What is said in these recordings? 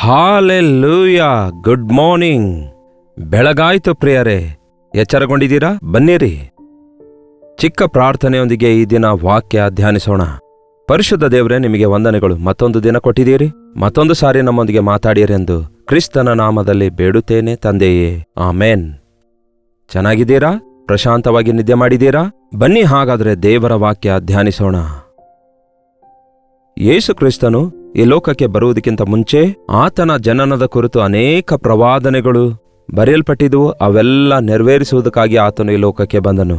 Hallelujah. Good morning. ಬೆಳಗಾಯ್ತು ಪ್ರಿಯರೇ, ಎಚ್ಚರಗೊಂಡಿದ್ದೀರಾ? ಬನ್ನಿರಿ, ಚಿಕ್ಕ ಪ್ರಾರ್ಥನೆಯೊಂದಿಗೆ ಈ ದಿನ ವಾಕ್ಯ ಧ್ಯಾನಿಸೋಣ. ಪರಿಶುದ್ಧ ದೇವರೇ, ನಿಮಗೆ ವಂದನೆಗಳು. ಮತ್ತೊಂದು ದಿನ ಕೊಟ್ಟಿದ್ದೀರಿ, ಮತ್ತೊಂದು ಸಾರಿ ನಮ್ಮೊಂದಿಗೆ ಮಾತಾಡಿರೆಂದು ಕ್ರಿಸ್ತನ ನಾಮದಲ್ಲಿ ಬೇಡುತ್ತೇನೆ ತಂದೆಯೇ, ಆಮೇನ್. ಚೆನ್ನಾಗಿದ್ದೀರಾ? ಪ್ರಶಾಂತವಾಗಿ ನಿದ್ದೆ ಮಾಡಿದ್ದೀರಾ? ಬನ್ನಿ ಹಾಗಾದರೆ ದೇವರ ವಾಕ್ಯ ಧ್ಯಾನಿಸೋಣ. ಯೇಸು ಕ್ರಿಸ್ತನು ಈ ಲೋಕಕ್ಕೆ ಬರುವುದಕ್ಕಿಂತ ಮುಂಚೆ ಆತನ ಜನನದ ಕುರಿತು ಅನೇಕ ಪ್ರವಾದನೆಗಳು ಬರೆಯಲ್ಪಟ್ಟಿದ್ದವು. ಅವೆಲ್ಲ ನೆರವೇರಿಸುವುದಕ್ಕಾಗಿ ಆತನು ಈ ಲೋಕಕ್ಕೆ ಬಂದನು.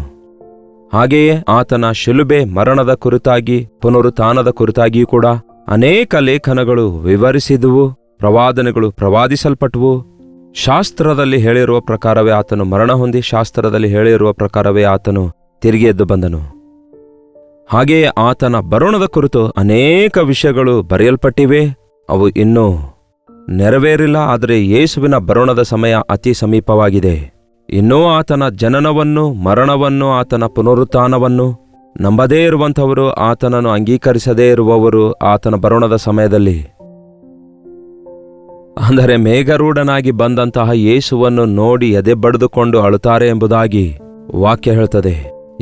ಹಾಗೆಯೇ ಆತನ ಶಿಲುಬೆ ಮರಣದ ಕುರಿತಾಗಿ, ಪುನರುತ್ಥಾನದ ಕುರಿತಾಗಿಯೂ ಕೂಡ ಅನೇಕ ಲೇಖನಗಳು ವಿವರಿಸಿದುವು, ಪ್ರವಾದನೆಗಳು ಪ್ರವಾದಿಸಲ್ಪಟ್ಟವು. ಶಾಸ್ತ್ರದಲ್ಲಿ ಹೇಳಿರುವ ಪ್ರಕಾರವೇ ಆತನು ಮರಣ ಹೊಂದಿ, ಶಾಸ್ತ್ರದಲ್ಲಿ ಹೇಳಿರುವ ಪ್ರಕಾರವೇ ಆತನು ತಿರುಗಿ ಎದ್ದು ಬಂದನು. ಹಾಗೆಯೇ ಆತನ ಬರೋಣದ ಕುರಿತು ಅನೇಕ ವಿಷಯಗಳು ಬರೆಯಲ್ಪಟ್ಟಿವೆ. ಅವು ಇನ್ನೂ ನೆರವೇರಿಲ್ಲ, ಆದರೆ ಯೇಸುವಿನ ಬರೋಣದ ಸಮಯ ಅತಿ ಸಮೀಪವಾಗಿದೆ. ಇನ್ನೂ ಆತನ ಜನನವನ್ನು, ಮರಣವನ್ನು, ಆತನ ಪುನರುತ್ಥಾನವನ್ನು ನಂಬದೇ ಇರುವಂಥವರು, ಆತನನ್ನು ಅಂಗೀಕರಿಸದೇ ಇರುವವರು ಆತನ ಬರೋಣದ ಸಮಯದಲ್ಲಿ, ಅಂದರೆ ಮೇಘರೂಢನಾಗಿ ಬಂದಂತಹ ಯೇಸುವನ್ನು ನೋಡಿ ಎದೆ ಬಡಿದುಕೊಂಡು ಅಳುತ್ತಾರೆ ಎಂಬುದಾಗಿ ವಾಕ್ಯ ಹೇಳ್ತದೆ.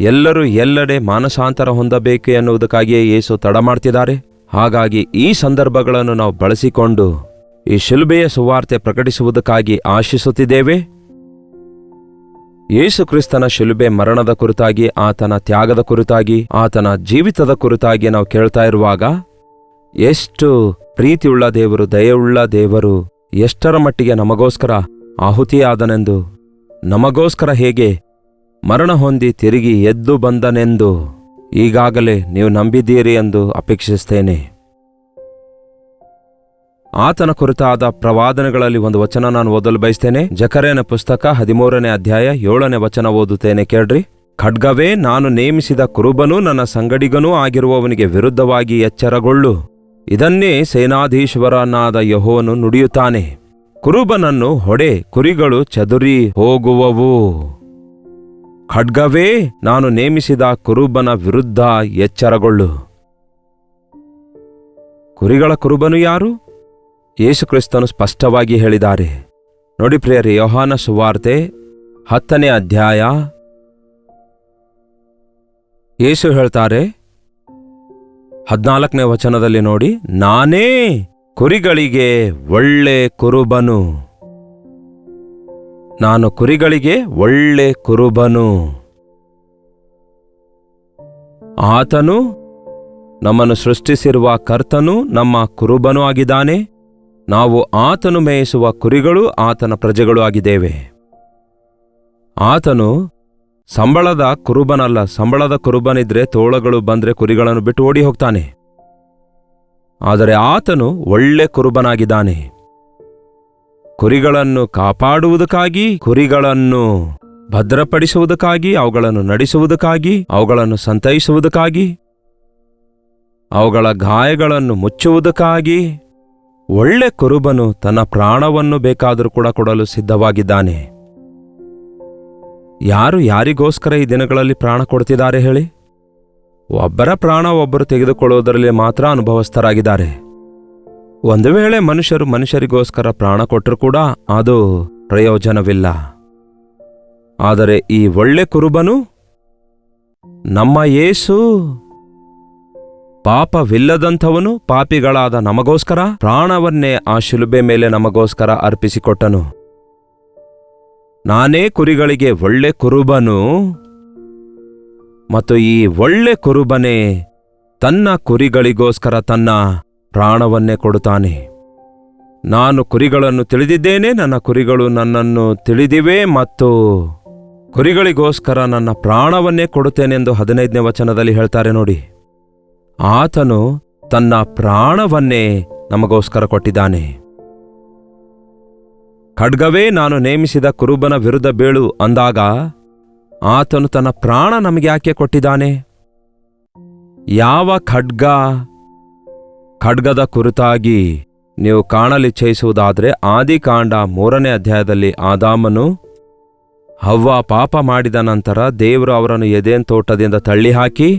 ಎಲ್ಲರೂ ಎಲ್ಲೆಡೆ ಮಾನಸಾಂತರ ಹೊಂದಬೇಕು ಎನ್ನುವುದಕ್ಕಾಗಿಯೇ ಯೇಸು ತಡ ಮಾಡ್ತಿದ್ದಾರೆ. ಹಾಗಾಗಿ ಈ ಸಂದರ್ಭಗಳನ್ನು ನಾವು ಬಳಸಿಕೊಂಡು ಈ ಶಿಲುಬೆಯ ಸುವಾರ್ತೆ ಪ್ರಕಟಿಸುವುದಕ್ಕಾಗಿ ಆಶಿಸುತ್ತಿದ್ದೇವೆ. ಯೇಸು ಕ್ರಿಸ್ತನ ಶಿಲುಬೆ ಮರಣದ ಕುರಿತಾಗಿ, ಆತನ ತ್ಯಾಗದ ಕುರಿತಾಗಿ, ಆತನ ಜೀವಿತದ ಕುರಿತಾಗಿ ನಾವು ಕೇಳ್ತಾ ಇರುವಾಗ, ಎಷ್ಟು ಪ್ರೀತಿಯುಳ್ಳ ದೇವರು, ದಯೆಯುಳ್ಳ ದೇವರು, ಎಷ್ಟರ ಮಟ್ಟಿಗೆ ನಮಗೋಸ್ಕರ ಆಹುತಿಯಾದನೆಂದು, ನಮಗೋಸ್ಕರ ಹೇಗೆ ಮರಣ ಹೊಂದಿ ತಿರುಗಿ ಎದ್ದು ಬಂದನೆಂದು ಈಗಾಗಲೇ ನೀವು ನಂಬಿದ್ದೀರಿ ಎಂದು ಅಪೇಕ್ಷಿಸ್ತೇನೆ. ಆತನ ಕುರಿತಾದ ಪ್ರವಾದನೆಗಳಲ್ಲಿ ಒಂದು ವಚನ ನಾನು ಓದಲು ಬಯಸ್ತೇನೆ. ಜಕರ್ಯನ ಪುಸ್ತಕ 13ನೇ ಅಧ್ಯಾಯ 7ನೇ ವಚನ ಓದುತ್ತೇನೆ, ಕೇಳ್ರಿ. ಖಡ್ಗವೇ, ನಾನು ನೇಮಿಸಿದ ಕುರುಬನೂ ನನ್ನ ಸಂಗಡಿಗನೂ ಆಗಿರುವವನಿಗೆ ವಿರುದ್ಧವಾಗಿ ಎಚ್ಚರಗೊಳ್ಳು. ಇದನ್ನೇ ಸೇನಾಧೀಶ್ವರನಾದ ಯೆಹೋವನು ನುಡಿಯುತ್ತಾನೆ. ಕುರುಬನನ್ನು ಹೊಡೆ, ಕುರಿಗಳು ಚದುರಿ ಹೋಗುವವು. ಖಡ್ಗವೇ, ನಾನು ನೇಮಿಸಿದ ಕುರುಬನ ವಿರುದ್ಧ ಎಚ್ಚರಗೊಳ್ಳು. ಕುರಿಗಳ ಕುರುಬನು ಯಾರು? ಯೇಸು ಕ್ರಿಸ್ತನು ಸ್ಪಷ್ಟವಾಗಿ ಹೇಳಿದ್ದಾರೆ. ನೋಡಿ ಪ್ರಿಯರೇ, ಯೋಹಾನ ಸುವಾರ್ತೆ 10ನೇ ಅಧ್ಯಾಯ ಯೇಸು ಹೇಳ್ತಾರೆ 14ನೇ ವಚನದಲ್ಲಿ ನೋಡಿ, ನಾನೇ ಕುರಿಗಳಿಗೆ ಒಳ್ಳೆ ಕುರುಬನು. ನಾನು ಕುರಿಗಳಿಗೆ ಒಳ್ಳೆ ಕುರುಬನು. ಆತನು ನಮ್ಮನ್ನು ಸೃಷ್ಟಿಸಿರುವ ಕರ್ತನು ನಮ್ಮ ಕುರುಬನೂ ಆಗಿದ್ದಾನೆ. ನಾವು ಆತನು ಮೇಯಿಸುವ ಕುರಿಗಳು, ಆತನ ಪ್ರಜೆಗಳು ಆಗಿದ್ದೇವೆ. ಆತನು ಸಂಬಳದ ಕುರುಬನಲ್ಲ. ಸಂಬಳದ ಕುರುಬನಿದ್ರೆ ತೋಳಗಳು ಬಂದ್ರೆ ಕುರಿಗಳನ್ನು ಬಿಟ್ಟು ಓಡಿ ಹೋಗ್ತಾನೆ. ಆದರೆ ಆತನು ಒಳ್ಳೆ ಕುರುಬನಾಗಿದ್ದಾನೆ. ಕುರಿಗಳನ್ನು ಕಾಪಾಡುವುದಕ್ಕಾಗಿ, ಕುರಿಗಳನ್ನು ಭದ್ರಪಡಿಸುವುದಕ್ಕಾಗಿ, ಅವುಗಳನ್ನು ನಡೆಸುವುದಕ್ಕಾಗಿ, ಅವುಗಳನ್ನು ಸಂತೈಸುವುದಕ್ಕಾಗಿ, ಅವುಗಳ ಗಾಯಗಳನ್ನು ಮುಚ್ಚುವುದಕ್ಕಾಗಿ ಒಳ್ಳೆ ಕುರುಬನು ತನ್ನ ಪ್ರಾಣವನ್ನು ಬೇಕಾದರೂ ಕೂಡ ಕೊಡಲು ಸಿದ್ಧವಾಗಿದ್ದಾನೆ. ಯಾರು ಯಾರಿಗೋಸ್ಕರ ಈ ದಿನಗಳಲ್ಲಿ ಪ್ರಾಣ ಕೊಡ್ತಿದ್ದಾರೆ ಹೇಳಿ? ಒಬ್ಬರ ಪ್ರಾಣ ಒಬ್ಬರು ತೆಗೆದುಕೊಳ್ಳುವುದರಲ್ಲಿ ಮಾತ್ರ ಅನುಭವಸ್ಥರಾಗಿದ್ದಾರೆ. ಒಂದು ವೇಳೆ ಮನುಷ್ಯರು ಮನುಷ್ಯರಿಗೋಸ್ಕರ ಪ್ರಾಣ ಕೊಟ್ಟರೂ ಕೂಡ ಅದು ಪ್ರಯೋಜನವಿಲ್ಲ. ಆದರೆ ಈ ಒಳ್ಳೆ ಕುರುಬನು ನಮ್ಮ ಯೇಸು, ಪಾಪವಿಲ್ಲದಂಥವನು, ಪಾಪಿಗಳಾದ ನಮಗೋಸ್ಕರ ಪ್ರಾಣವನ್ನೇ ಆ ಶಿಲುಬೆ ಮೇಲೆ ನಮಗೋಸ್ಕರ ಅರ್ಪಿಸಿಕೊಟ್ಟನು. ನಾನೇ ಕುರಿಗಳಿಗೆ ಒಳ್ಳೆ ಕುರುಬನು, ಮತ್ತು ಈ ಒಳ್ಳೆ ಕುರುಬನೇ ತನ್ನ ಕುರಿಗಳಿಗೋಸ್ಕರ ತನ್ನ ಪ್ರಾಣವನ್ನೇ ಕೊಡುತ್ತಾನೆ. ನಾನು ಕುರಿಗಳನ್ನು ತಿಳಿದಿದ್ದೇನೆ, ನನ್ನ ಕುರಿಗಳು ನನ್ನನ್ನು ತಿಳಿದಿವೆ, ಮತ್ತು ಕುರಿಗಳಿಗೋಸ್ಕರ ನನ್ನ ಪ್ರಾಣವನ್ನೇ ಕೊಡುತ್ತೇನೆಂದು 15ನೇ ವಚನದಲ್ಲಿ ಹೇಳ್ತಾರೆ ನೋಡಿ. ಆತನು ತನ್ನ ಪ್ರಾಣವನ್ನೇ ನಮಗೋಸ್ಕರ ಕೊಟ್ಟಿದ್ದಾನೆ. ಖಡ್ಗವೇ, ನಾನು ನೇಮಿಸಿದ ಕುರುಬನ ವಿರುದ್ಧ ಬೀಳು ಅಂದಾಗ ಆತನು ತನ್ನ ಪ್ರಾಣ ನಮಗೆ ಯಾಕೆ ಕೊಟ್ಟಿದ್ದಾನೆ? ಯಾವ ಖಡ್ಗದ ಕುರಿತಾಗಿ ನೀವು ಕಾಣಲಿಚ್ಛಯಿಸುವುದಾದರೆ, ಆದಿಕಾಂಡ 3ನೇ ಅಧ್ಯಾಯದಲ್ಲಿ ಆದಾಮನು ಹವ್ವ ಪಾಪ ಮಾಡಿದ ನಂತರ ದೇವರು ಅವರನ್ನು ಎದೇನ್ ತೋಟದಿಂದ ತಳ್ಳಿಹಾಕಿ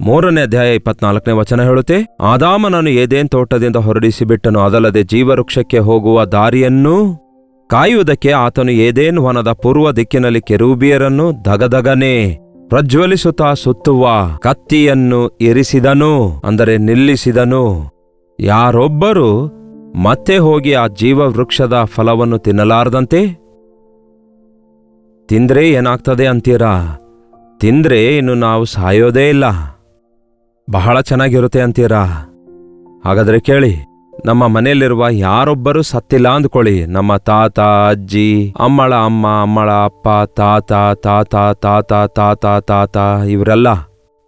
3ನೇ ಅಧ್ಯಾಯ 24ನೇ ವಚನ ಹೇಳುತ್ತೆ, ಆದಾಮನನ್ನು ಏದೇನ್ ತೋಟದಿಂದ ಹೊರಡಿಸಿಬಿಟ್ಟನು, ಅದಲ್ಲದೆ ಜೀವವೃಕ್ಷಕ್ಕೆ ಹೋಗುವ ದಾರಿಯನ್ನೂ ಕಾಯುವುದಕ್ಕೆ ಆತನು ಏದೇನ್ ವನದ ಪೂರ್ವ ದಿಕ್ಕಿನಲ್ಲಿ ಕೆರೂಬಿಯರನ್ನು ದಗದಗನೆ ಪ್ರಜ್ವಲಿಸುತ್ತಾ ಸುತ್ತುವ ಕತ್ತಿಯನ್ನು ಇರಿಸಿದನು, ಅಂದರೆ ನಿಲ್ಲಿಸಿದನು. ಯಾರೊಬ್ಬರು ಮತ್ತೆ ಹೋಗಿ ಆ ಜೀವವೃಕ್ಷದ ಫಲವನ್ನು ತಿನ್ನಲಾರದಂತೆ. ತಿಂದ್ರೆ ಏನಾಗ್ತದೆ ಅಂತೀರಾ? ತಿಂದ್ರೆ ಇನ್ನು ನಾವು ಸಾಯೋದೇ ಇಲ್ಲ, ಬಹಳ ಚೆನ್ನಾಗಿರುತ್ತೆ ಅಂತೀರಾ? ಹಾಗಾದ್ರೆ ಕೇಳಿ, ನಮ್ಮ ಮನೆಯಲ್ಲಿರುವ ಯಾರೊಬ್ಬರು ಸತ್ತಿಲ್ಲ ಅಂದ್ಕೊಳ್ಳಿ. ನಮ್ಮ ತಾತ, ಅಜ್ಜಿ, ಅಮ್ಮಳ ಅಮ್ಮ, ಅಮ್ಮಳ ಅಪ್ಪ, ತಾತ ತಾತ ತಾತ ತಾತ ತಾತ ಇವರೆಲ್ಲ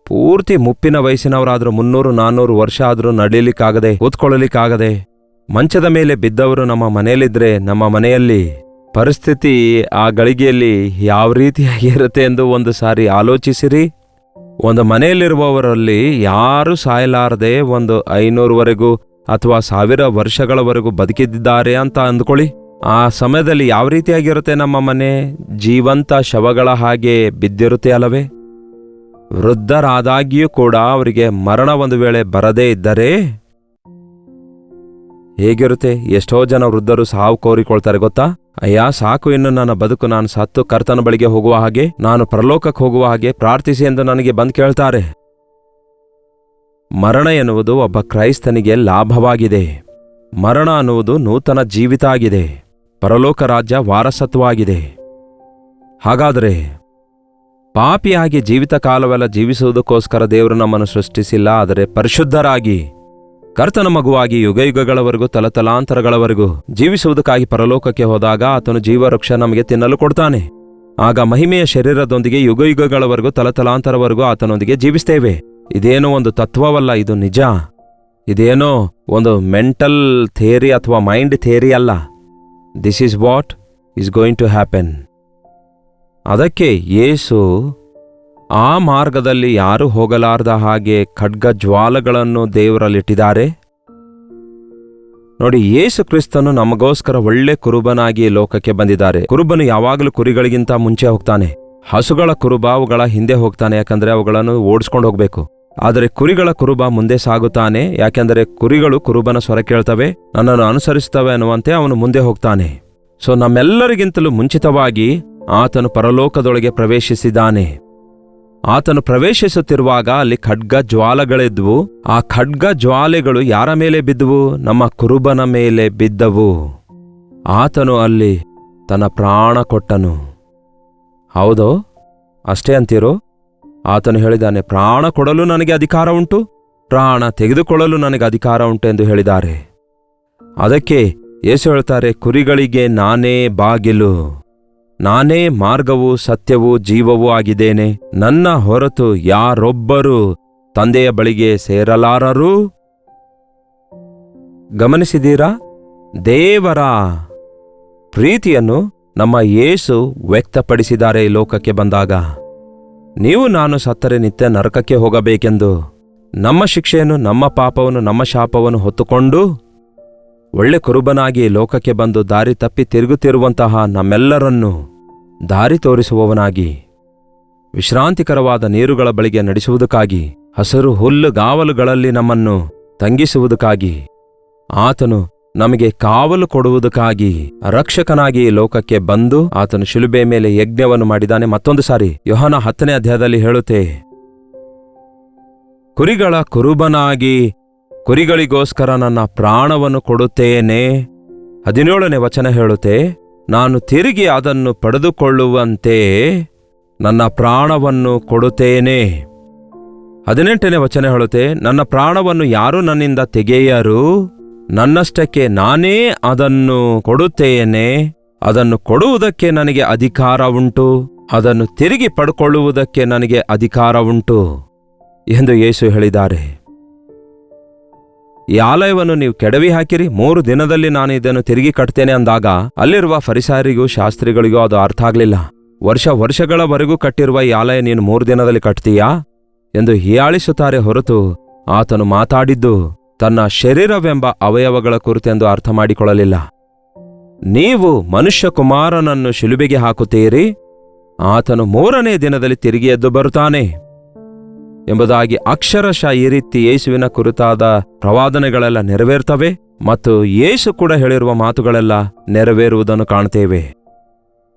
ಪೂರ್ತಿ ಮುಪ್ಪಿನ ವಯಸ್ಸಿನವರಾದ್ರೂ 300-400 ವರ್ಷ ಆದ್ರೂ ನಡೀಲಿಕ್ಕಾಗದೆ, ಕೂತ್ಕೊಳ್ಳಲಿಕ್ಕಾಗದೆ ಮಂಚದ ಮೇಲೆ ಬಿದ್ದವರು ನಮ್ಮ ಮನೆಯಲ್ಲಿದ್ರೆ, ನಮ್ಮ ಮನೆಯಲ್ಲಿ ಪರಿಸ್ಥಿತಿ ಆ ಗಳಿಗೆಯಲ್ಲಿ ಯಾವ ರೀತಿಯಾಗಿರುತ್ತೆ ಎಂದು ಒಂದು ಸಾರಿ ಆಲೋಚಿಸಿರಿ. ಒಂದು ಮನೆಯಲ್ಲಿರುವವರಲ್ಲಿ ಯಾರು ಸಾಯಲಾರದೆ 500ವರೆಗೂ ಅಥವಾ 1000 ವರ್ಷಗಳವರೆಗೂ ಬದುಕಿದ್ದಾರೆ ಅಂತ ಅಂದ್ಕೊಳ್ಳಿ. ಆ ಸಮಯದಲ್ಲಿ ಯಾವ ರೀತಿಯಾಗಿರುತ್ತೆ ನಮ್ಮ ಮನೆ? ಜೀವಂತ ಶವಗಳ ಹಾಗೆ ಬಿದ್ದಿರುತ್ತೆ ಅಲ್ಲವೇ? ವೃದ್ಧರಾದಾಗ್ಯೂ ಕೂಡ ಅವರಿಗೆ ಮರಣ ಒಂದು ವೇಳೆ ಬರದೇ ಇದ್ದರೆ ಹೇಗಿರುತ್ತೆ? ಎಷ್ಟೋ ಜನ ವೃದ್ಧರು ಸಾವು ಕೋರಿಕೊಳ್ತಾರೆ ಗೊತ್ತಾ? ಅಯ್ಯ ಸಾಕು, ಇನ್ನು ನನ್ನ ಬದುಕು, ನಾನು ಸತ್ತು ಕರ್ತನ ಬಳಿಗೆ ಹೋಗುವ ಹಾಗೆ, ನಾನು ಪರಲೋಕಕ್ಕೆ ಹೋಗುವ ಹಾಗೆ ಪ್ರಾರ್ಥಿಸಿ ಎಂದು ನನಗೆ ಬಂದು ಕೇಳ್ತಾರೆ. ಮರಣ ಎನ್ನುವುದು ಒಬ್ಬ ಕ್ರೈಸ್ತನಿಗೆ ಲಾಭವಾಗಿದೆ. ಮರಣ ಅನ್ನುವುದು ನೂತನ ಜೀವಿತ ಆಗಿದೆ, ಪರಲೋಕ ರಾಜ್ಯ ವಾರಸತ್ವವಾಗಿದೆ. ಹಾಗಾದರೆ ಪಾಪಿಯಾಗಿ ಜೀವಿತ ಕಾಲವೆಲ್ಲ ಜೀವಿಸುವುದಕ್ಕೋಸ್ಕರ ದೇವರು ನಮ್ಮನ್ನು ಸೃಷ್ಟಿಸಿಲ್ಲ, ಆದರೆ ಪರಿಶುದ್ಧರಾಗಿ ಕರ್ತನ ಮಗುವಾಗಿ ಯುಗಯುಗಗಳವರೆಗೂ ತಲತಲಾಂತರಗಳವರೆಗೂ ಜೀವಿಸುವುದಕ್ಕಾಗಿ ಪರಲೋಕಕ್ಕೆ ಹೋದಾಗ ಆತನು ಜೀವವೃಕ್ಷ ನಮಗೆ ತಿನ್ನಲು ಕೊಡ್ತಾನೆ. ಆಗ ಮಹಿಮೆಯ ಶರೀರದೊಂದಿಗೆ ಯುಗಯುಗಗಳವರೆಗೂ ತಲತಲಾಂತರವರೆಗೂ ಆತನೊಂದಿಗೆ ಜೀವಿಸ್ತೇವೆ. ಇದೇನೋ ಒಂದು ತತ್ವವಲ್ಲ, ಇದು ನಿಜ. ಇದೇನೋ ಒಂದು ಮೆಂಟಲ್ ಥಿಯರಿ ಅಥವಾ ಮೈಂಡ್ ಥಿಯರಿ ಅಲ್ಲ. This is what is going to happen. ಅದಕ್ಕೆ ಯೇಸು ಆ ಮಾರ್ಗದಲ್ಲಿ ಯಾರೂ ಹೋಗಲಾರ್ದ ಹಾಗೆ ಖಡ್ಗ ಜ್ವಾಲಗಳನ್ನು ದೇವರಲ್ಲಿಟ್ಟಿದ್ದಾರೆ. ನೋಡಿ, ಯೇಸು ಕ್ರಿಸ್ತನು ನಮಗೋಸ್ಕರ ಒಳ್ಳೆ ಕುರುಬನಾಗಿ ಲೋಕಕ್ಕೆ ಬಂದಿದ್ದಾರೆ. ಕುರುಬನು ಯಾವಾಗಲೂ ಕುರಿಗಳಿಗಿಂತ ಮುಂಚೆ ಹೋಗ್ತಾನೆ. ಹಸುಗಳ ಕುರುಬ ಅವುಗಳ ಹಿಂದೆ ಹೋಗ್ತಾನೆ, ಯಾಕಂದ್ರೆ ಅವುಗಳನ್ನು ಓಡಿಸ್ಕೊಂಡು ಹೋಗ್ಬೇಕು. ಆದರೆ ಕುರಿಗಳ ಕುರುಬ ಮುಂದೆ ಸಾಗುತ್ತಾನೆ, ಯಾಕೆಂದರೆ ಕುರಿಗಳು ಕುರುಬನ ಸ್ವರ ಕೇಳ್ತವೆ, ನನ್ನನ್ನು ಅನುಸರಿಸುತ್ತವೆ ಅನ್ನುವಂತೆ ಅವನು ಮುಂದೆ ಹೋಗ್ತಾನೆ. ಸೊ ನಮ್ಮೆಲ್ಲರಿಗಿಂತಲೂ ಮುಂಚಿತವಾಗಿ ಆತನು ಪರಲೋಕದೊಳಗೆ ಪ್ರವೇಶಿಸಿದ್ದಾನೆ. ಆತನು ಪ್ರವೇಶಿಸುತ್ತಿರುವಾಗ ಅಲ್ಲಿ ಖಡ್ಗ ಜ್ವಾಲೆಗಳಿದ್ವು. ಆ ಖಡ್ಗ ಜ್ವಾಲೆಗಳು ಯಾರ ಮೇಲೆ ಬಿದ್ದುವು? ನಮ್ಮ ಕುರುಬನ ಮೇಲೆ ಬಿದ್ದವು. ಆತನು ಅಲ್ಲಿ ತನ್ನ ಪ್ರಾಣ ಕೊಟ್ಟನು. ಹೌದೋ? ಅಷ್ಟೇ ಅಂತೀರೋ? ಆತನು ಹೇಳಿದ್ದಾನೆ, ಪ್ರಾಣ ಕೊಡಲು ನನಗೆ ಅಧಿಕಾರ ಉಂಟು, ಪ್ರಾಣ ತೆಗೆದುಕೊಳ್ಳಲು ನನಗೆ ಅಧಿಕಾರ ಉಂಟು ಎಂದು ಹೇಳಿದ್ದಾರೆ. ಅದಕ್ಕೆ ಯೇಸು ಹೇಳ್ತಾರೆ, ಕುರಿಗಳಿಗೆ ನಾನೇ ಬಾಗಿಲು, ನಾನೇ ಮಾರ್ಗವೂ ಸತ್ಯವೂ ಜೀವವೂ ಆಗಿದ್ದೇನೆ, ನನ್ನ ಹೊರತು ಯಾರೊಬ್ಬರೂ ತಂದೆಯ ಬಳಿಗೆ ಸೇರಲಾರರು. ಗಮನಿಸಿದ್ದೀರಾ? ದೇವರ ಪ್ರೀತಿಯನ್ನು ನಮ್ಮ ಯೇಸು ವ್ಯಕ್ತಪಡಿಸಿದ್ದಾರೆ ಈ ಲೋಕಕ್ಕೆ ಬಂದಾಗ. ನೀವು ನಾನು ಸತ್ತರೆ ನಿತ್ಯ ನರಕಕ್ಕೆ ಹೋಗಬೇಕೆಂದು ನಮ್ಮ ಶಿಕ್ಷೆಯನ್ನು, ನಮ್ಮ ಪಾಪವನ್ನು, ನಮ್ಮ ಶಾಪವನ್ನು ಹೊತ್ತುಕೊಂಡು ಒಳ್ಳೆ ಕುರುಬನಾಗಿ ಲೋಕಕ್ಕೆ ಬಂದು ದಾರಿ ತಪ್ಪಿ ತಿರುಗುತ್ತಿರುವಂತಹ ನಮ್ಮೆಲ್ಲರನ್ನು ದಾರಿ ತೋರಿಸುವವನಾಗಿ, ವಿಶ್ರಾಂತಿಕರವಾದ ನೀರುಗಳ ಬಳಿಗೆ ನಡೆಸುವುದಕ್ಕಾಗಿ, ಹಸಿರು ಹುಲ್ಲುಗಾವಲುಗಳಲ್ಲಿ ನಮ್ಮನ್ನು ತಂಗಿಸುವುದಕ್ಕಾಗಿ, ಆತನು ನಮಗೆ ಕಾವಲು ಕೊಡುವುದಕ್ಕಾಗಿ ರಕ್ಷಕನಾಗಿ ಲೋಕಕ್ಕೆ ಬಂದು ಆತನು ಶಿಲುಬೆ ಮೇಲೆ ಯಜ್ಞವನ್ನು ಮಾಡಿದ್ದಾನೆ. ಮತ್ತೊಂದು ಸಾರಿ ಯೋಹಾನ 10ನೇ ಅಧ್ಯಾಯದಲ್ಲಿ ಹೇಳುತ್ತೆ, ಕುರಿಗಳ ಕುರುಬನಾಗಿ ಕುರಿಗಳಿಗೋಸ್ಕರ ನನ್ನ ಪ್ರಾಣವನ್ನು ಕೊಡುತ್ತೇನೆ. 17ನೇ ವಚನ ಹೇಳುತ್ತೆ, ನಾನು ತಿರುಗಿ ಅದನ್ನು ಪಡೆದುಕೊಳ್ಳುವಂತೆ ನನ್ನ ಪ್ರಾಣವನ್ನು ಕೊಡುತ್ತೇನೆ. 18ನೇ ವಚನ ಹೇಳುತ್ತೆ, ನನ್ನ ಪ್ರಾಣವನ್ನು ಯಾರೂ ನನ್ನಿಂದ ತೆಗೆಯರು, ನನ್ನಷ್ಟಕ್ಕೆ ನಾನೇ ಅದನ್ನು ಕೊಡುತ್ತೇನೆ. ಅದನ್ನು ಕೊಡುವುದಕ್ಕೆ ನನಗೆ ಅಧಿಕಾರ ಉಂಟು, ಅದನ್ನು ತಿರುಗಿ ಪಡ್ಕೊಳ್ಳುವುದಕ್ಕೆ ನನಗೆ ಅಧಿಕಾರ ಉಂಟು ಎಂದು ಯೇಸು ಹೇಳಿದ್ದಾರೆ. ಈ ಆಲಯವನ್ನು ನೀವು ಕೆಡವಿ ಹಾಕಿರಿ, 3 ದಿನದಲ್ಲಿ ನಾನು ಇದನ್ನು ತಿರುಗಿ ಕಟ್ತೇನೆ ಅಂದಾಗ ಅಲ್ಲಿರುವ ಫರಿಸಾಯರಿಗೂ ಶಾಸ್ತ್ರಿಗಳಿಗೂ ಅದು ಅರ್ಥ ಆಗಲಿಲ್ಲ. ವರ್ಷಗಳವರೆಗೂ ಕಟ್ಟಿರುವ ಈ ಆಲಯ ನೀನು 3 ದಿನದಲ್ಲಿ ಕಟ್ತೀಯಾ ಎಂದು ಹೀಯಾಳಿಸುತ್ತಾರೆ ಹೊರತು ಆತನು ಮಾತಾಡಿದ್ದು ತನ್ನ ಶರೀರವೆಂಬ ಅವಯವಗಳ ಕುರಿತೆಂದು ಅರ್ಥ ಮಾಡಿಕೊಳ್ಳಲಿಲ್ಲ. ನೀವು ಮನುಷ್ಯ ಕುಮಾರನನ್ನು ಶಿಲುಬೆಗೆ ಹಾಕುತ್ತೀರಿ, ಆತನು 3ನೇ ದಿನದಲ್ಲಿ ತಿರುಗಿ ಎದ್ದು ಬರುತ್ತಾನೆ. ಎಂಬುದಾಗಿ ಅಕ್ಷರಶಃ ಈ ರೀತಿ ಯೇಸುವಿನ ಕುರಿತಾದ ಪ್ರವಾದನೆಗಳೆಲ್ಲ ನೆರವೇರ್ತವೆ ಮತ್ತು ಯೇಸು ಕೂಡ ಹೇಳಿರುವ ಮಾತುಗಳೆಲ್ಲ ನೆರವೇರುವುದನ್ನು ಕಾಣ್ತೇವೆ.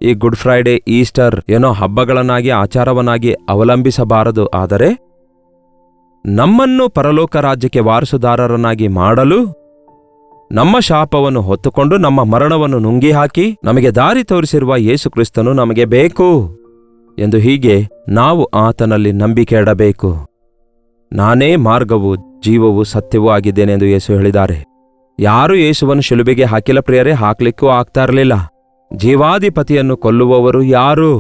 ಈ ಗುಡ್ ಫ್ರೈಡೆ, ಈಸ್ಟರ್ ಏನೋ ಹಬ್ಬಗಳನ್ನಾಗಿ ಆಚಾರವನ್ನಾಗಿ ಅವಲಂಬಿಸಬಾರದು, ಆದರೆ ನಮ್ಮನ್ನು ಪರಲೋಕ ರಾಜ್ಯಕ್ಕೆ ವಾರಸುದಾರರನ್ನಾಗಿ ಮಾಡಲು ನಮ್ಮ ಶಾಪವನ್ನು ಹೊತ್ತುಕೊಂಡು ನಮ್ಮ ಮರಣವನ್ನು ನುಂಗಿ ಹಾಕಿ ನಮಗೆ ದಾರಿ ತೋರಿಸಿರುವ ಯೇಸು ಕ್ರಿಸ್ತನು ನಮಗೆ ಬೇಕು ಎಂದು ಹೀಗೆ ನಾವು ಆತನಲ್ಲಿ ನಂಬಿಕೆ ಇಡಬೇಕು. ನಾನೇ ಮಾರ್ಗವೂ ಜೀವವೂ ಸತ್ಯವೂ ಆಗಿದ್ದೇನೆ ಎಂದು ಯೇಸು ಹೇಳಿದ್ದಾರೆ. ಯಾರೂ ಯೇಸುವನ್ನು ಶಿಲುಬೆಗೆ ಹಾಕಿಲ್ಲ ಪ್ರಿಯರೇ, ಹಾಕ್ಲಿಕ್ಕೂ ಆಗ್ತಾ ಇರಲಿಲ್ಲ. ಜೀವಾಧಿಪತಿಯನ್ನು ಕೊಲ್ಲುವವರು ಯಾರು?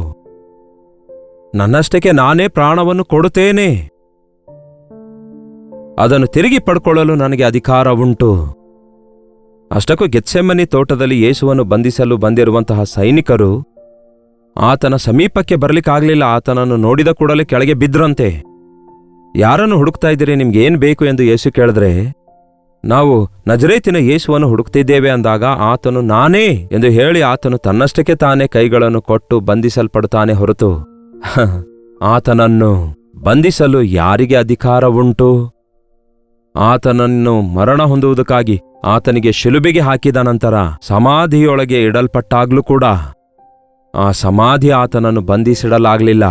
ನನ್ನಷ್ಟಕ್ಕೆ ನಾನೇ ಪ್ರಾಣವನ್ನು ಕೊಡುತ್ತೇನೆ, ಅದನ್ನು ತಿರುಗಿ ಪಡ್ಕೊಳ್ಳಲು ನನಗೆ ಅಧಿಕಾರ ಉಂಟು. ಅಷ್ಟಕ್ಕೂ ಗೆತ್ಸೆಮನಿ ತೋಟದಲ್ಲಿ ಯೇಸುವನ್ನು ಬಂಧಿಸಲು ಬಂದಿರುವಂತಹ ಸೈನಿಕರು ಆತನ ಸಮೀಪಕ್ಕೆ ಬರಲಿಕ್ಕಾಗಲಿಲ್ಲ. ಆತನನ್ನು ನೋಡಿದ ಕೂಡಲೇ ಕೆಳಗೆ ಬಿದ್ರಂತೆ. ಯಾರನ್ನು ಹುಡುಕ್ತಾ ಇದ್ದೀರಿ, ನಿಮ್ಗೇನು ಬೇಕು ಎಂದು ಯೇಸು ಕೇಳಿದ್ರೆ, ನಾವು ನಜರೇತಿನ ಯೇಸುವನ್ನು ಹುಡುಕ್ತಿದ್ದೇವೆ ಅಂದಾಗ ಆತನು ನಾನೇ ಎಂದು ಹೇಳಿ ಆತನು ತನ್ನಷ್ಟಕ್ಕೆ ತಾನೇ ಕೈಗಳನ್ನು ಕೊಟ್ಟು ಬಂಧಿಸಲ್ಪಡುತ್ತಾನೆ ಹೊರತು ಆತನನ್ನು ಬಂಧಿಸಲು ಯಾರಿಗೆ ಅಧಿಕಾರ ಉಂಟು? ಆತನನ್ನು ಮರಣ ಹೊಂದುವುದಕ್ಕಾಗಿ ಆತನಿಗೆ ಶಿಲುಬೆಗೆ ಹಾಕಿದ ನಂತರ ಸಮಾಧಿಯೊಳಗೆ ಇಡಲ್ಪಟ್ಟಾಗ್ಲೂ ಕೂಡ ಆ ಸಮಾಧಿ ಆತನನ್ನು ಬಂಧಿಸಿಡಲಾಗಲಿಲ್ಲ.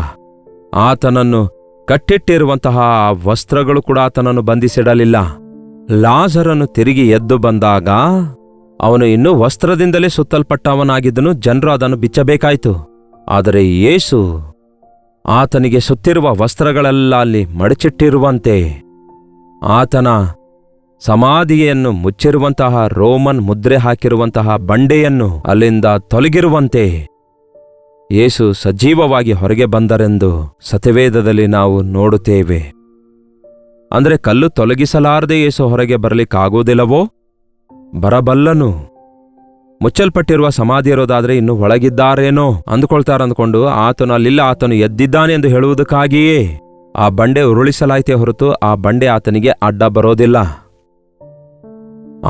ಆತನನ್ನು ಕಟ್ಟಿಟ್ಟಿರುವಂತಹ ವಸ್ತ್ರಗಳು ಕೂಡ ಆತನನ್ನು ಬಂಧಿಸಿಡಲಿಲ್ಲ. ಲಾಜರನು ತಿರುಗಿ ಎದ್ದು ಬಂದಾಗ ಅವನು ಇನ್ನೂ ವಸ್ತ್ರದಿಂದಲೇ ಸುತ್ತಲ್ಪಟ್ಟವನಾಗಿದ್ದನು. ಜನರು ಅದನ್ನು ಬಿಚ್ಚಬೇಕಾಯಿತು. ಆದರೆ ಯೇಸು ಆತನಿಗೆ ಸುತ್ತಿರುವ ವಸ್ತ್ರಗಳೆಲ್ಲ ಅಲ್ಲಿ ಮಡಚಿಟ್ಟಿರುವಂತೆ, ಆತನ ಸಮಾಧಿಯನ್ನು ಮುಚ್ಚಿರುವಂತಹ ರೋಮನ್ ಮುದ್ರೆ ಹಾಕಿರುವಂತಹ ಬಂಡೆಯನ್ನು ಅಲ್ಲಿಂದ ತೊಲಗಿರುವಂತೆ ಯೇಸು ಸಜೀವವಾಗಿ ಹೊರಗೆ ಬಂದರೆಂದು ಸತ್ಯವೇದದಲ್ಲಿ ನಾವು ನೋಡುತ್ತೇವೆ. ಅಂದರೆ ಕಲ್ಲು ತೊಲಗಿಸಲಾರದೆ ಯೇಸು ಹೊರಗೆ ಬರಲಿಕ್ಕಾಗುವುದಿಲ್ಲವೋ? ಬರಬಲ್ಲನು. ಮುಚ್ಚಲ್ಪಟ್ಟಿರುವ ಸಮಾಧಿ ಇರೋದಾದ್ರೆ ಇನ್ನು ಒಳಗಿದ್ದಾರೇನೋ ಅಂದುಕೊಳ್ತಾರಂದ್ಕೊಂಡು ಆತನು ಅಲ್ಲಿಲ್ಲ, ಆತನು ಎದ್ದಿದ್ದಾನೆ ಎಂದು ಹೇಳುವುದಕ್ಕಾಗಿಯೇ ಆ ಬಂಡೆ ಉರುಳಿಸಲಾಯಿತೇ ಹೊರತು ಆ ಬಂಡೆ ಆತನಿಗೆ ಅಡ್ಡ ಬರೋದಿಲ್ಲ.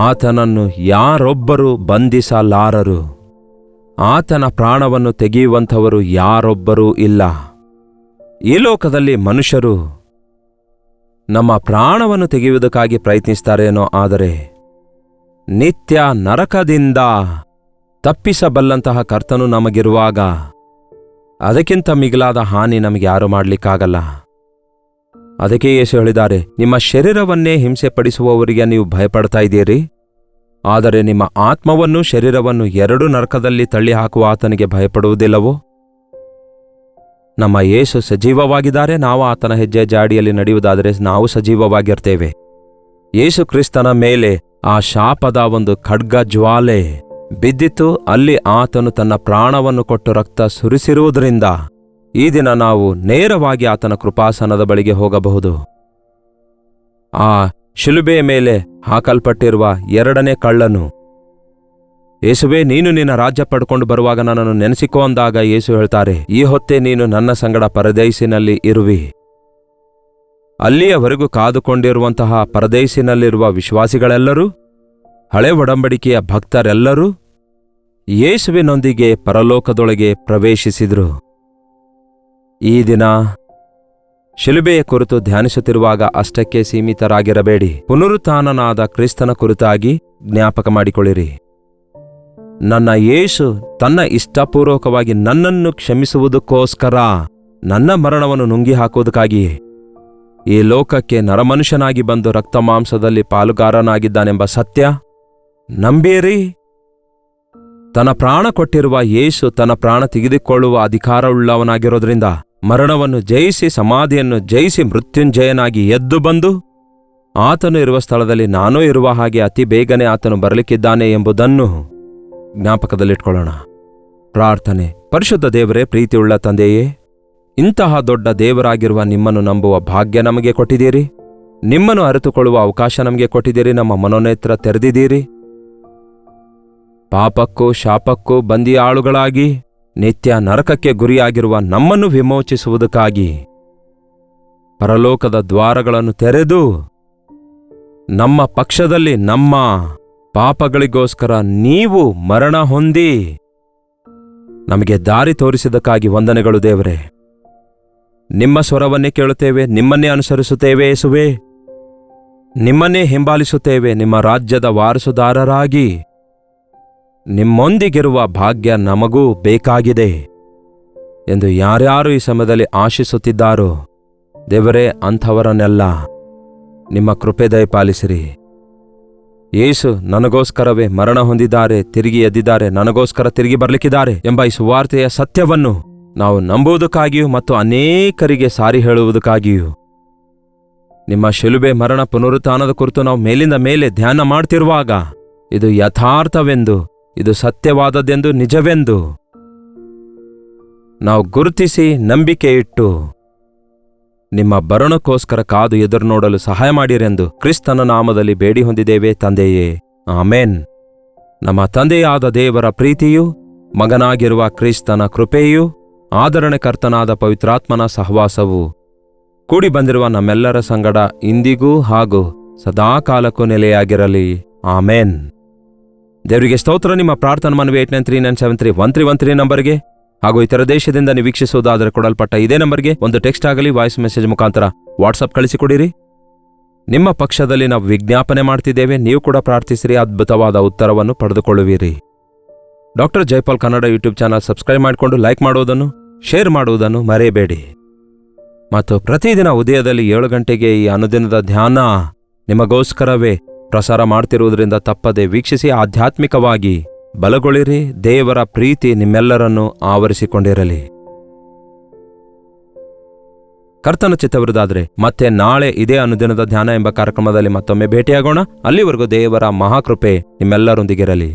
ಆತನನ್ನು ಯಾರೊಬ್ಬರು ಬಂಧಿಸಲಾರರು. ಆತನ ಪ್ರಾಣವನ್ನು ತೆಗೆಯುವಂಥವರು ಯಾರೊಬ್ಬರೂ ಇಲ್ಲ. ಈ ಲೋಕದಲ್ಲಿ ಮನುಷ್ಯರು ನಮ್ಮ ಪ್ರಾಣವನ್ನು ತೆಗೆಯುವುದಕ್ಕಾಗಿ ಪ್ರಯತ್ನಿಸ್ತಾರೇನೋ, ಆದರೆ ನಿತ್ಯ ನರಕದಿಂದ ತಪ್ಪಿಸಬಲ್ಲಂತಹ ಕರ್ತನು ನಮಗಿರುವಾಗ ಅದಕ್ಕಿಂತ ಮಿಗಿಲಾದ ಹಾನಿ ನಮಗೆ ಯಾರು ಮಾಡಲಿಕ್ಕಾಗಲ್ಲ. ಅದಕ್ಕೆ ಯೇಸು ಹೇಳಿದ್ದಾರೆ, ನಿಮ್ಮ ಶರೀರವನ್ನೇ ಹಿಂಸೆಪಡಿಸುವವರಿಗೆ ನೀವು ಭಯಪಡ್ತಾ ಇದ್ದೀರಿ, ಆದರೆ ನಿಮ್ಮ ಆತ್ಮವನ್ನು ಶರೀರವನ್ನು ಎರಡೂ ನರಕದಲ್ಲಿ ತಳ್ಳಿ ಹಾಕುವ ಆತನಿಗೆ ಭಯಪಡುವುದಿಲ್ಲವೋ? ನಮ್ಮ ಯೇಸು ಸಜೀವವಾಗಿದ್ದಾರೆ. ನಾವು ಆತನ ಹೆಜ್ಜೆ ಜಾಡಿಯಲ್ಲಿ ನಡೆಯುವುದಾದರೆ ನಾವು ಸಜೀವವಾಗಿರ್ತೇವೆ. ಯೇಸು ಕ್ರಿಸ್ತನ ಮೇಲೆ ಆ ಶಾಪದ ಒಂದು ಖಡ್ಗ ಜ್ವಾಲೆ ಬಿದ್ದಿತ್ತು. ಅಲ್ಲಿ ಆತನು ತನ್ನ ಪ್ರಾಣವನ್ನು ಕೊಟ್ಟು ರಕ್ತ ಸುರಿಸಿರುವುದರಿಂದ ಈ ದಿನ ನಾವು ನೇರವಾಗಿ ಆತನ ಕೃಪಾಸನದ ಬಳಿಗೆ ಹೋಗಬಹುದು. ಆ ಶಿಲುಬೆಯ ಮೇಲೆ ಹಾಕಲ್ಪಟ್ಟಿರುವ ಎರಡನೇ ಕಳ್ಳನು, ಯೇಸುವೇ, ನೀನು ನಿನ್ನ ರಾಜ್ಯ ಪಡ್ಕೊಂಡು ಬರುವಾಗ ನನ್ನನ್ನು ನೆನೆಸಿಕೋ ಅಂದಾಗ ಯೇಸು ಹೇಳ್ತಾರೆ, ಈ ಹೊತ್ತೇ ನೀನು ನನ್ನ ಸಂಗಡ ಪರದೈಸಿನಲ್ಲಿ ಇರುವಿ. ಅಲ್ಲಿಯವರೆಗೂ ಕಾದುಕೊಂಡಿರುವಂತಹ ಪರದೈಸಿನಲ್ಲಿರುವ ವಿಶ್ವಾಸಿಗಳೆಲ್ಲರೂ, ಹಳೆ ಒಡಂಬಡಿಕೆಯ ಭಕ್ತರೆಲ್ಲರೂ ಯೇಸುವಿನೊಂದಿಗೆ ಪರಲೋಕದೊಳಗೆ ಪ್ರವೇಶಿಸಿದರು. ಈ ದಿನ ಶಿಲುಬೆಯ ಕುರಿತು ಧ್ಯಾನಿಸುತ್ತಿರುವಾಗ ಅಷ್ಟಕ್ಕೆ ಸೀಮಿತರಾಗಿರಬೇಡಿ. ಪುನರುತ್ಥಾನನಾದ ಕ್ರಿಸ್ತನ ಕುರಿತಾಗಿ ಜ್ಞಾಪಕ ಮಾಡಿಕೊಳ್ಳಿರಿ. ನನ್ನ ಯೇಸು ತನ್ನ ಇಷ್ಟಪೂರ್ವಕವಾಗಿ ನನ್ನನ್ನು ಕ್ಷಮಿಸುವುದಕ್ಕೋಸ್ಕರ ನನ್ನ ಮರಣವನ್ನು ನುಂಗಿ ಹಾಕುವುದಕ್ಕಾಗಿಯೇ ಈ ಲೋಕಕ್ಕೆ ನರಮನುಷ್ಯನಾಗಿ ಬಂದು ರಕ್ತ ಮಾಂಸದಲ್ಲಿ ಪಾಲುಗಾರನಾಗಿದ್ದಾನೆಂಬ ಸತ್ಯ ನಂಬಿರಿ. ತನ್ನ ಪ್ರಾಣ ಕೊಟ್ಟಿರುವ ಯೇಸು ತನ್ನ ಪ್ರಾಣ ತೆಗೆದುಕೊಳ್ಳುವ ಅಧಿಕಾರವುಳ್ಳವನಾಗಿರೋದ್ರಿಂದ ಮರಣವನ್ನು ಜಯಿಸಿ, ಸಮಾಧಿಯನ್ನು ಜಯಿಸಿ, ಮೃತ್ಯುಂಜಯನಾಗಿ ಎದ್ದು ಬಂದು ಆತನು ಇರುವ ಸ್ಥಳದಲ್ಲಿ ನಾನೂ ಇರುವ ಹಾಗೆ ಅತಿ ಬೇಗನೆ ಆತನು ಬರಲಿಕ್ಕಿದ್ದಾನೆ ಎಂಬುದನ್ನು ಜ್ಞಾಪಕದಲ್ಲಿಟ್ಕೊಳ್ಳೋಣ. ಪ್ರಾರ್ಥನೆ. ಪರಿಶುದ್ಧ ದೇವರೇ, ಪ್ರೀತಿಯುಳ್ಳ ತಂದೆಯೇ, ಇಂತಹ ದೊಡ್ಡ ದೇವರಾಗಿರುವ ನಿಮ್ಮನ್ನು ನಂಬುವ ಭಾಗ್ಯ ನಮಗೆ ಕೊಟ್ಟಿದ್ದೀರಿ. ನಿಮ್ಮನ್ನು ಅರಿತುಕೊಳ್ಳುವ ಅವಕಾಶ ನಮಗೆ ಕೊಟ್ಟಿದ್ದೀರಿ. ನಮ್ಮ ಮನೋನೇತ್ರ ತೆರೆದಿದ್ದೀರಿ. ಪಾಪಕ್ಕೂ ಶಾಪಕ್ಕೂ ಬಂದಿಯಾಳುಗಳಾಗಿ ನಿತ್ಯ ನರಕಕ್ಕೆ ಗುರಿಯಾಗಿರುವ ನಮ್ಮನ್ನು ವಿಮೋಚಿಸುವುದಕ್ಕಾಗಿ ಪರಲೋಕದ ದ್ವಾರಗಳನ್ನು ತೆರೆದು ನಮ್ಮ ಪಕ್ಷದಲ್ಲಿ ನಮ್ಮ ಪಾಪಗಳಿಗೋಸ್ಕರ ನೀವು ಮರಣ ಹೊಂದಿ ನಮಗೆ ದಾರಿ ತೋರಿಸಿದ್ದಕ್ಕಾಗಿ ವಂದನೆಗಳು ದೇವರೇ. ನಿಮ್ಮ ಸ್ವರವನ್ನೇ ಕೇಳುತ್ತೇವೆ, ನಿಮ್ಮನ್ನೇ ಅನುಸರಿಸುತ್ತೇವೆ ಯೇಸುವೇ. ನಿಮ್ಮನ್ನೇ ಹಿಂಬಾಲಿಸುತ್ತೇವೆ. ನಿಮ್ಮ ರಾಜ್ಯದ ವಾರಸುದಾರರಾಗಿ ನಿಮ್ಮೊಂದಿಗಿರುವ ಭಾಗ್ಯ ನಮಗೂ ಬೇಕಾಗಿದೆ ಎಂದು ಯಾರ್ಯಾರು ಈ ಸಮಯದಲ್ಲಿ ಆಶಿಸುತ್ತಿದ್ದಾರೋ ದೇವರೇ, ಅಂಥವರನ್ನೆಲ್ಲ ನಿಮ್ಮ ಕೃಪೆ ದಯಪಾಲಿಸಿರಿ. ಯೇಸು ನನಗೋಸ್ಕರವೇ ಮರಣ ಹೊಂದಿದ್ದಾರೆ, ತಿರುಗಿ ಎದ್ದಿದ್ದಾರೆ, ನನಗೋಸ್ಕರ ತಿರುಗಿ ಬರಲಿಕ್ಕಿದ್ದಾರೆ ಎಂಬ ಈ ಸುವಾರ್ತೆಯ ಸತ್ಯವನ್ನು ನಾವು ನಂಬುವುದಕ್ಕಾಗಿಯೂ ಮತ್ತು ಅನೇಕರಿಗೆ ಸಾರಿ ಹೇಳುವುದಕ್ಕಾಗಿಯೂ ನಿಮ್ಮ ಶಿಲುಬೆ ಮರಣ ಪುನರುತ್ಥಾನದ ಕುರಿತು ನಾವು ಮೇಲಿಂದ ಮೇಲೆ ಧ್ಯಾನ ಮಾಡ್ತಿರುವಾಗ ಇದು ಯಥಾರ್ಥವೆಂದು, ಇದು ಸತ್ಯವಾದದ್ದೆಂದು, ನಿಜವೆಂದು ನಾವು ಗುರುತಿಸಿ ನಂಬಿಕೆ ಇಟ್ಟು ನಿಮ್ಮ ಬರಣಕ್ಕೋಸ್ಕರ ಕಾದು ಎದುರು ನೋಡಲು ಸಹಾಯ ಮಾಡಿರೆಂದು ಕ್ರಿಸ್ತನ ನಾಮದಲ್ಲಿ ಬೇಡಿ ಹೊಂದಿದ್ದೇವೆ ತಂದೆಯೇ, ಆಮೇನ್. ನಮ್ಮ ತಂದೆಯಾದ ದೇವರ ಪ್ರೀತಿಯೂ, ಮಗನಾಗಿರುವ ಕ್ರಿಸ್ತನ ಕೃಪೆಯೂ, ಆದರಣೆಕರ್ತನಾದ ಪವಿತ್ರಾತ್ಮನ ಸಹವಾಸವು ಕೂಡಿ ಬಂದಿರುವ ನಮ್ಮೆಲ್ಲರ ಸಂಗಡ ಇಂದಿಗೂ ಹಾಗೂ ಸದಾಕಾಲಕ್ಕೂ ನೆಲೆಯಾಗಿರಲಿ, ಆಮೇನ್. ದೇವರಿಗೆ ಸ್ತೋತ್ರ. ನಿಮ್ಮ ಪ್ರಾರ್ಥನಾ ಮನವಿ 8939731313 ನಂಬರ್ಗೆ ಹಾಗೂ ಇತರ ದೇಶದಿಂದ ನೀವು ವೀಕ್ಷಿಸುವುದಾದರೆ ಕೊಡಲ್ಪಟ್ಟ ಇದೇ ನಂಬರ್ಗೆ ಒಂದು ಟೆಕ್ಸ್ಟ್ ಆಗಲಿ ವಾಯ್ಸ್ ಮೆಸೇಜ್ ಮುಖಾಂತರ ವಾಟ್ಸಪ್ ಕಳಿಸಿಕೊಡಿರಿ. ನಿಮ್ಮ ಪಕ್ಷದಲ್ಲಿ ನಾವು ವಿಜ್ಞಾಪನೆ ಮಾಡ್ತಿದ್ದೇವೆ, ನೀವು ಕೂಡ ಪ್ರಾರ್ಥಿಸಿರಿ, ಅದ್ಭುತವಾದ ಉತ್ತರವನ್ನು ಪಡೆದುಕೊಳ್ಳುವಿರಿ. Doctor Jaipal Kannada YouTube channel subscribe ಮಾಡಿಕೊಂಡು ಲೈಕ್ ಮಾಡುವುದನ್ನು, ಶೇರ್ ಮಾಡುವುದನ್ನು ಮರೆಯಬೇಡಿ. ಮತ್ತು ಪ್ರತಿದಿನ ಉದಯದಲ್ಲಿ 7 ಗಂಟೆಗೆ ಈ ಅನುದಿನದ ಧ್ಯಾನ ನಿಮಗೋಸ್ಕರವೇ ಪ್ರಸಾರ ಮಾಡ್ತಿರುವುದರಿಂದ ತಪ್ಪದೆ ವೀಕ್ಷಿಸಿ ಆಧ್ಯಾತ್ಮಿಕವಾಗಿ ಬಲಗೊಳ್ಳಿರಿ. ದೇವರ ಪ್ರೀತಿ ನಿಮ್ಮೆಲ್ಲರನ್ನೂ ಆವರಿಸಿಕೊಂಡಿರಲಿ. ಕರ್ತನ ಚಿತ್ತವಿರುವುದಾದರೆ ಮತ್ತೆ ನಾಳೆ ಇದೇ ಅನುದಿನದ ಧ್ಯಾನ ಎಂಬ ಕಾರ್ಯಕ್ರಮದಲ್ಲಿ ಮತ್ತೊಮ್ಮೆ ಭೇಟಿಯಾಗೋಣ. ಅಲ್ಲಿವರೆಗೂ ದೇವರ ಮಹಾಕೃಪೆ ನಿಮ್ಮೆಲ್ಲರೊಂದಿಗಿರಲಿ.